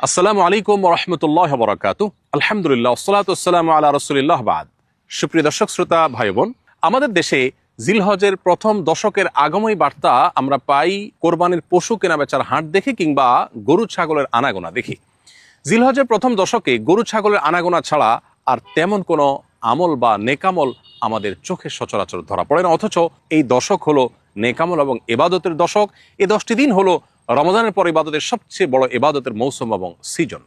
আসসালামু আলাইকুম ওয়া রাহমাতুল্লাহি ওয়া বারাকাতুহু। আলহামদুলিল্লাহ ওয়াসসালাতু ওয়াসসালামু আলা রাসূলিল্লাহ বাদ। সুপ্রিয় দর্শক শ্রোতা ভাই বোন, আমাদের দেশে জিলহজের প্রথম দশকের আগমনী বার্তা আমরা পাই কোরবানির পশু কেনাবেচার হাট দেখে কিংবা গরু ছাগলের আনাগোনা দেখে। জিলহজের প্রথম দশকে গরু ছাগলের আনাগোনা ছাড়া আর তেমন কোনো আমল বা নেকামল আমাদের চোখে সচরাচর ধরা পড়ে না, অথচ এই দশক হলো নেকামল এবং ইবাদতের দশক। এই 10টি দিন হলো রমজানের পর ইবাদতের সবচেয়ে বড় ইবাদতের মৌসুম এবং সিজন।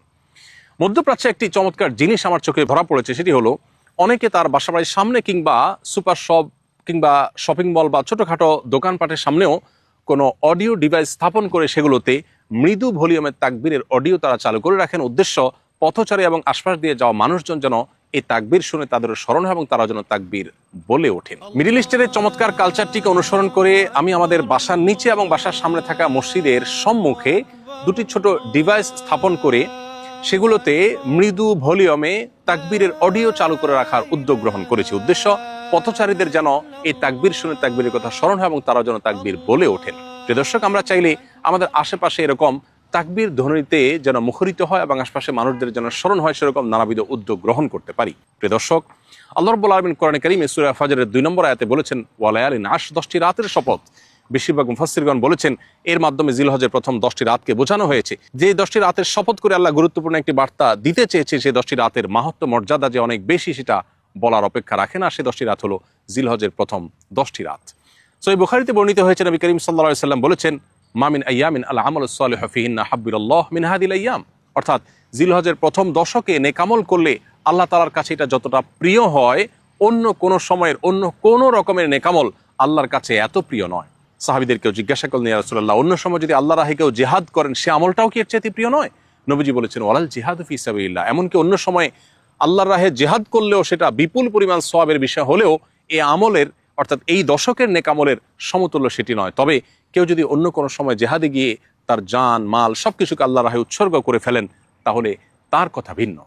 মধ্যপ্রাচ্যে একটি চমৎকার জিনিস আমার চোখে ধরা পড়েছে, সেটি হলো অনেকে তার বাসাবাড়ির সামনে কিংবা সুপার শপ কিংবা শপিং মল বা ছোটোখাটো দোকানপাটের সামনেও কোনো অডিও ডিভাইস স্থাপন করে সেগুলোতে মৃদু ভলিউমের তাকবীরের অডিও তারা চালু করে রাখেন। উদ্দেশ্য, পথচারী এবং আশপাশ দিয়ে যাওয়া মানুষজন যেন এই তাকবীর শুনে তাদের স্মরণ হয় এবং তারা যেন তাকবীর বলে ওঠেন। মিডল ইস্টের চমৎকার কালচারটিকে অনুসরণ করে আমি আমাদের বাসার নিচে এবং বাসার সামনে থাকা মসজিদের সম্মুখে দুটি ছোট ডিভাইস স্থাপন করে সেগুলোতে মৃদু ভলিউমে তাকবীরের অডিও চালু করে রাখার উদ্যোগ গ্রহণ করেছি। উদ্দেশ্য, পথচারীদের যেন এই তাকবীর শুনে তাকবীরের কথা স্মরণ হয় এবং তারা যেন তাকবীর বলে ওঠেন। প্রিয় দর্শক, আমরা চাইলে আমাদের আশেপাশে এরকম তাকবীর ধ্বনিতে যেন মুখরিত হয় এবং আশপাশে মানুষদের যেন স্মরণ হয় সেরকম নানাবিধ উদ্যোগ গ্রহণ করতে পারি। প্রিয় দর্শক, আল্লাহ রাব্বুল আলামিন কোরআনে কারীমে সূরা ফাজরের 2 নম্বর আয়াতে বলেছেন, ওয়া লায়ালিন আশর, 10টি রাতের শপথ। বেশিরভাগ মুফাসসিরগণ বলেছেন এর মাধ্যমে জিলহজের প্রথম 10টি রাতকে বোঝানো হয়েছে। যে 10টি রাতের শপথ করে আল্লাহ গুরুত্বপূর্ণ একটি বার্তা দিতে চেয়েছে, সেই 10টি রাতের মাহাত্ম্য মর্যাদা যে অনেক বেশি সেটা বলার অপেক্ষা রাখে না। সেই 10টি রাত হলো জিলহজের প্রথম 10টি রাত। সহিহ বুখারীতে বর্ণিত হয়েছে, নবী করিম সাল্লাল্লাহু আলাইহি ওয়াসাল্লাম বলেছেন, মামিন আইয়ামিন আল আমালুস সালিহু ফিহিন্না হাব্বিরাল্লাহ মিন হাদিল আইয়াম। অর্থাৎ জিলহজের প্রথম দশকে নেকামল করলে আল্লাহ তাআলার কাছে এটা যতটা প্রিয় হয়, অন্য কোনো সময়ের অন্য কোনো রকমের নেকামল আল্লাহর কাছে এত প্রিয় নয়। সাহাবীদেরকেও জিজ্ঞাসা করলেন, ইয়া রাসূলুল্লাহ, অন্য সময় যদি আল্লাহর রাহে কেউ জিহাদ করেন সে আমলটাও কি এর চাইতে প্রিয় নয়? নবীজি বলেছেন, ওয়ালাল জিহাদু ফি সাবিলিল্লাহ। এমনকি অন্য সময় আল্লাহর রাহে জিহাদ করলেও সেটা বিপুল পরিমাণ সওয়াবের বিষয় হলেও এই আমলের অর্থাৎ এই দশকের নেকামলের সমতুল্য সেটি নয়। তবে কেউ যদি অন্য কোনো সময় জেহাদে গিয়ে তার জান মাল সবকিছুকে আল্লাহর রাহে উৎসর্গ করে ফেলেন তাহলে তার কথা ভিন্ন।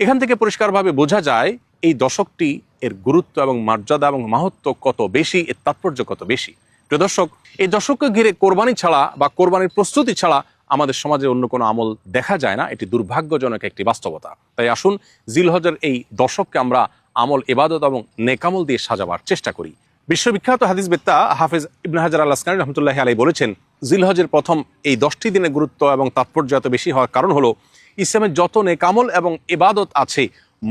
এখান থেকে পরিষ্কারভাবে বোঝা যায় এই দশকটি এর গুরুত্ব এবং মর্যাদা এবং মাহাত্ম্য কত বেশি, এর তাৎপর্য কত বেশি। প্রিয় দর্শক, এই দশককে ঘিরে কোরবানি ছাড়া বা কোরবানির প্রস্তুতি ছাড়া আমাদের সমাজে অন্য কোনো আমল দেখা যায় না। এটি দুর্ভাগ্যজনক একটি বাস্তবতা। তাই আসুন জিলহজের এই দশককে আমরা আমল, ইবাদত এবং নেকামল দিয়ে সাজাবার চেষ্টা করি। বিশ্ববিখ্যাত হাদিসবেত্তা হাফেজ ইবনে হাজার আল আসকালানী রাহমাতুল্লাহি আলাইহি বলেছেন, জিলহজের প্রথম এই 10টি দিনের গুরুত্ব এবং তাৎপর্য এত বেশি হওয়ার কারণ হলো ইসলামের যত নেকামল এবং ইবাদত আছে,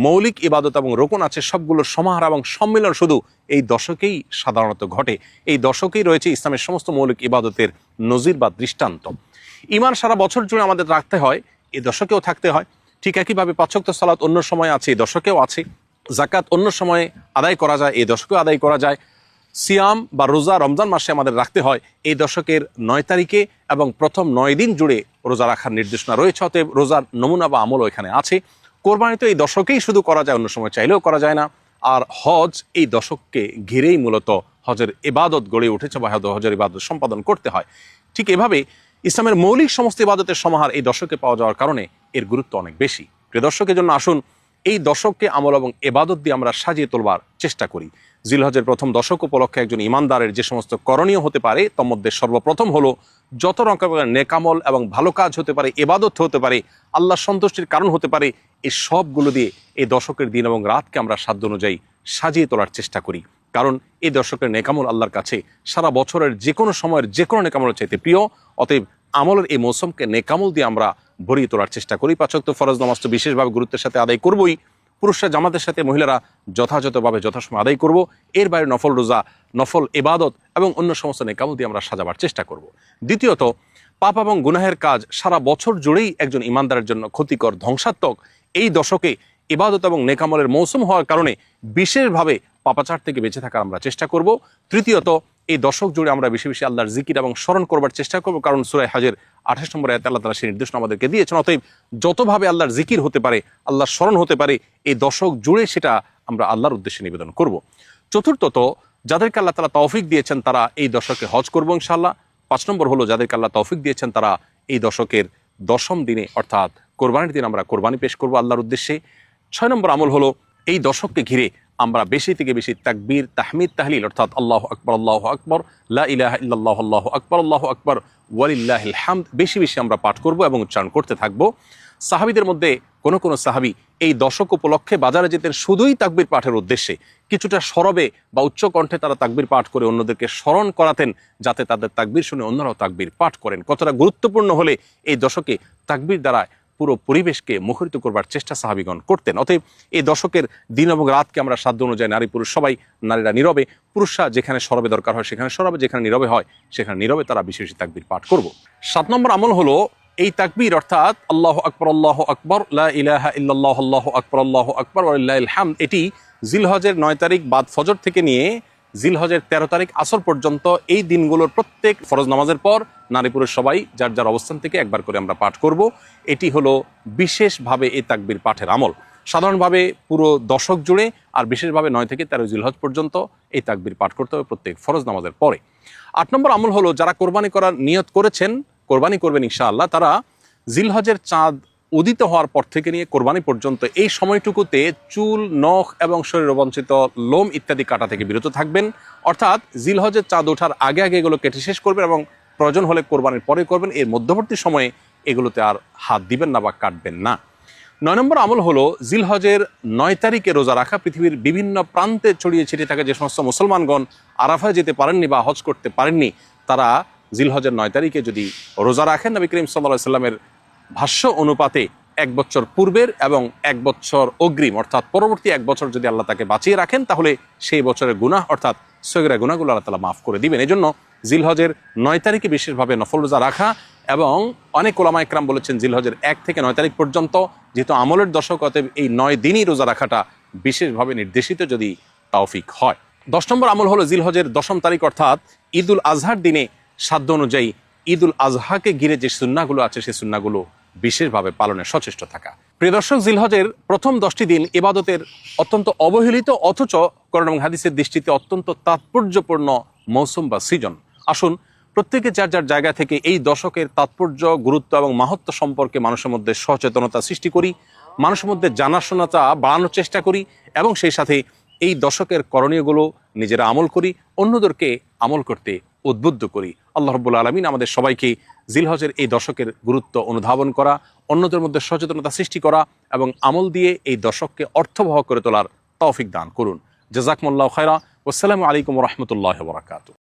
মৌলিক ইবাদত এবং রোকন আছে, সবগুলোর সমাহার এবং সম্মিলন শুধু এই দশকেই সাধারণত ঘটে। এই দশকেই রয়েছে ইসলামের সমস্ত মৌলিক ইবাদতের নজির বা দৃষ্টান্ত। ঈমান সারা বছর জুড়ে আমাদের রাখতে হয়, এই দশকেও থাকতে হয়। ঠিক একইভাবে 5 ওয়াক্ত সালাত অন্য সময় আছে, এই দশকেও আছে। যাকাত অন্য সময়ে আদায় করা যায়, এই দশকেও আদায় করা যায়। সিয়াম বা রোজা রমজান মাসে আমাদের রাখতে হয়, এই দশকের 9 তারিখে এবং প্রথম 9 দিন জুড়ে রোজা রাখার নির্দেশনা রয়েছে। অতএব রোজার নমুনা বা আমলও এখানে আছে। কোরবানি তো এই দশকেই শুধু করা যায়, অন্য সময় চাইলেও করা যায় না। আর হজ এই দশককে ঘিরেই মূলত হজের ইবাদত গড়ে উঠেছে বা হজের ইবাদত সম্পাদন করতে হয়। ঠিক এভাবে ইসলামের মৌলিক সমস্ত ইবাদতের সমাহার এই দশকে পাওয়া যাওয়ার কারণে এর গুরুত্ব অনেক বেশি। প্রিয় দর্শকের জন্য আসুন এই দশককে আমল এবং ইবাদত দিয়ে আমরা সাজিয়ে তোলবার চেষ্টা করি। জিলহজের প্রথম দশক উপলক্ষে একজন ইমানদারের যে সমস্ত করণীয় হতে পারে তার মধ্যে সর্বপ্রথম হলো যত রকমের নেকামল এবং ভালো কাজ হতে পারে, ইবাদত হতে পারে, আল্লাহর সন্তুষ্টির কারণ হতে পারে, এই সবগুলো দিয়ে এই দশকের দিন এবং রাতকে আমরা সাধ্য অনুযায়ী সাজিয়ে তোলার চেষ্টা করি। কারণ এই দশকের নেকামল আল্লাহর কাছে সারা বছরের যে কোনো সময়ের যে কোনো নেকামলের চাইতে প্রিয়। অতএব আমলের এই মৌসুমকে নেকামল দিয়ে আমরা ভরিয়ে তোলার চেষ্টা করি। 5 ওয়াক্ত ফরজ নামাজ তো বিশেষভাবে গুরুত্বের সাথে আদায় করবই, পুরুষরা জামাতের সাথে মহিলারা যথাযথভাবে যথাসময় আদায় করব। এর বাইরে নফল রোজা, নফল ইবাদত এবং অন্য সমস্ত নেকামল দিয়ে আমরা সাজাবার চেষ্টা করব। দ্বিতীয়ত, পাপ এবং গুনাহের কাজ সারা বছর জুড়েই একজন ইমানদারের জন্য ক্ষতিকর, ধ্বংসাত্মক। এই দশকে ইবাদত এবং নেকামলের মৌসুম হওয়ার কারণে বিশেষভাবে পাপাচার থেকে বেঁচে থাকার আমরা চেষ্টা করব। তৃতীয়ত, এই দশক জুড়ে আমরা বেশি বেশি আল্লাহর জিকির এবং স্মরণ করবার চেষ্টা করব, কারণ সূরা হজের 28 নম্বর আয়াতে আল্লাহ তাআলা সেই নির্দেশনা আমাদেরকে দিয়েছেন। অতএব যতভাবে আল্লাহর জিকির হতে পারে, আল্লাহর স্মরণ হতে পারে, এই দশক জুড়ে সেটা আমরা আল্লাহর উদ্দেশ্যে নিবেদন করব। চতুর্থত, যাদেরকে আল্লাহ তাআলা তৌফিক দিয়েছেন তারা এই দশকে হজ করবো ইনশাআল্লাহ। 5 নম্বর হলো যাদেরকে আল্লাহ তৌফিক দিয়েছেন তারা এই দশকের 10ম দিনে অর্থাৎ কোরবানির দিন আমরা কোরবানি পেশ করবো আল্লাহর উদ্দেশ্যে। 6 নম্বর আমল হলো এই দশককে ঘিরে আমরা বেশি থেকে বেশি তাকবীর, তাহমিদ, তাহলিল অর্থাৎ আল্লাহু আকবার, লা ইলাহা ইল্লাল্লাহ, আল্লাহু আকবার ওয়ালিল্লাহিল হামদ বেশি বেশি আমরা পাঠ করব এবং উচ্চারণ করতে থাকব। সাহাবীদের মধ্যে কোন কোন সাহাবী এই দশক উপলক্ষে বাজারে যেতেন শুধুই তাকবীর পাঠের উদ্দেশ্যে, কিছুটা সরবে বা উচ্চ কণ্ঠে তারা তাকবীর পাঠ করে অন্যদেরকে স্মরণ করাতেন, যাতে তাদের তাকবীর শুনে অন্যরাও তাকবীর পাঠ করেন। কতটা গুরুত্বপূর্ণ হলে এই দশকে তাকবীর দ্বারা পুরো পরিবেশকে মুখরিত করবার চেষ্টা সাহাবীগণ করতেন। অতএব এই দশকের দিন এবং রাতকে আমরা সাধ্য অনুযায়ী নারী পুরুষ সবাই, নারীরা নীরবে, পুরুষরা যেখানে সরবে দরকার হয় সেখানে সরবে, যেখানে নীরবে হয় সেখানে নীরবে তারা বেশি বেশি তাকবীর পাঠ করব। 7 নম্বর আমল হলো এই তাকবীর অর্থাৎ আল্লাহু আকবার, লা ইলাহা ইল্লাল্লাহ, আল্লাহু আকবার ওয়ালিল্লাহিল হামদ। এটি জিলহজের 9 তারিখ বাদ ফজর থেকে নিয়ে জিলহজের 13 তারিখ আসর পর্যন্ত এই দিনগুলোর প্রত্যেক ফরজ নামাজের পর নারী পুরুষ সবাই যার যার অবস্থান থেকে একবার করে আমরা পাঠ করব। এটি হলো বিশেষভাবে এই তাকবীর পাঠের আমল। সাধারণভাবে পুরো দশক জুড়ে আর বিশেষভাবে 9 থেকে 13 জিলহজ পর্যন্ত এই তাকবীর পাঠ করতে হবে প্রত্যেক ফরজ নামাজের পরে। 8 নম্বর আমল হলো যারা কোরবানি করার নিয়ত করেছেন, কোরবানি করবেন ইনশাআল্লাহ, তারা জিলহজের চাঁদ উদিত হওয়ার পর থেকে নিয়ে কোরবানি পর্যন্ত এই সময়টুকুতে চুল, নখ এবং শরীর অবাঞ্ছিত লোম ইত্যাদি কাটা থেকে বিরত থাকবেন। অর্থাৎ জিলহজের চাঁদ ওঠার আগে আগে এগুলো কেটে শেষ করবেন এবং প্রয়োজন হলে কোরবানির পরে করবেন। এর মধ্যবর্তী সময়ে এগুলোতে আর হাত দিবেন না বা কাটবেন না। 9 নম্বর আমল হলো জিলহজের 9 তারিখে রোজা রাখা। পৃথিবীর বিভিন্ন প্রান্তে ছড়িয়ে ছিটিয়ে থাকা যে সমস্ত মুসলমানগণ আরাফায় যেতে পারেননি বা হজ করতে পারেননি, তারা জিলহজের 9 তারিখে যদি রোজা রাখেন, নবী করিম সাল্লাল্লাহু আলাইহি সাল্লামের ভাষ্য অনুপাতে 1 বছর পূর্বের এবং 1 বছর অগ্রিম অর্থাৎ পরবর্তী 1 বছর যদি আল্লাহ তাকে বাঁচিয়ে রাখেন, তাহলে সেই বছরের গুনাহ অর্থাৎ সগীরা গুনাহগুলো আল্লাহ তাআলা মাফ করে দিবেন। এজন্য জিলহজের 9 তারিখে বিশেষভাবে নফল রোজা রাখা, এবং অনেক ওলামা ইকরাম বলেছেন জিলহজের 1 থেকে 9 তারিখ পর্যন্ত, যেহেতু আমলের দশক, অতএব এই 9 দিনই রোজা রাখাটা বিশেষভাবে নির্দেশিত যদি তৌফিক হয়। 10 নম্বর আমল হলো জিলহজের 10ম তারিখ অর্থাৎ ঈদুল আজহার দিনে সাধ্য অনুযায়ী ঈদুল আজহাকে ঘিরে যে সুন্নাহগুলো আছে সেই সুন্নাহগুলো বিশেষভাবে পালনে সচেষ্ট থাকা। প্রিয় দর্শক, জিলহজের প্রথম 10টি দিন ইবাদতের অত্যন্ত অবহেলিত অথচ কোরআন এবং হাদিসের দৃষ্টিতে অত্যন্ত তাৎপর্যপূর্ণ মৌসুম বা সিজন। আসুন প্রত্যেকে যার যার জায়গা থেকে এই দশকের তাৎপর্য, গুরুত্ব এবং মাহাত্ম্য সম্পর্কে মানুষের মধ্যে সচেতনতা সৃষ্টি করি, মানুষের মধ্যে জানাশোনাটা বাড়ানোর চেষ্টা করি এবং সেই সাথে এই দশকের করণীয়গুলো নিজেরা আমল করি, অন্যদেরকে আমল করতে উদ্বুদ্ধ করি। আল্লাহ রাব্বুল আলামিন আমাদের সবাইকে জিলহজের এই দশকের গুরুত্ব অনুধাবন করা, অন্যদের মধ্যে সচেতনতা সৃষ্টি করা এবং আমল দিয়ে এই দশককে অর্থবহ করে তোলার তৌফিক দান করুন। জাযাকুমুল্লাহু খায়রা। ওয়াসসালামু আলাইকুম ওয়া রাহমাতুল্লাহি ওয়া বারাকাতুহু।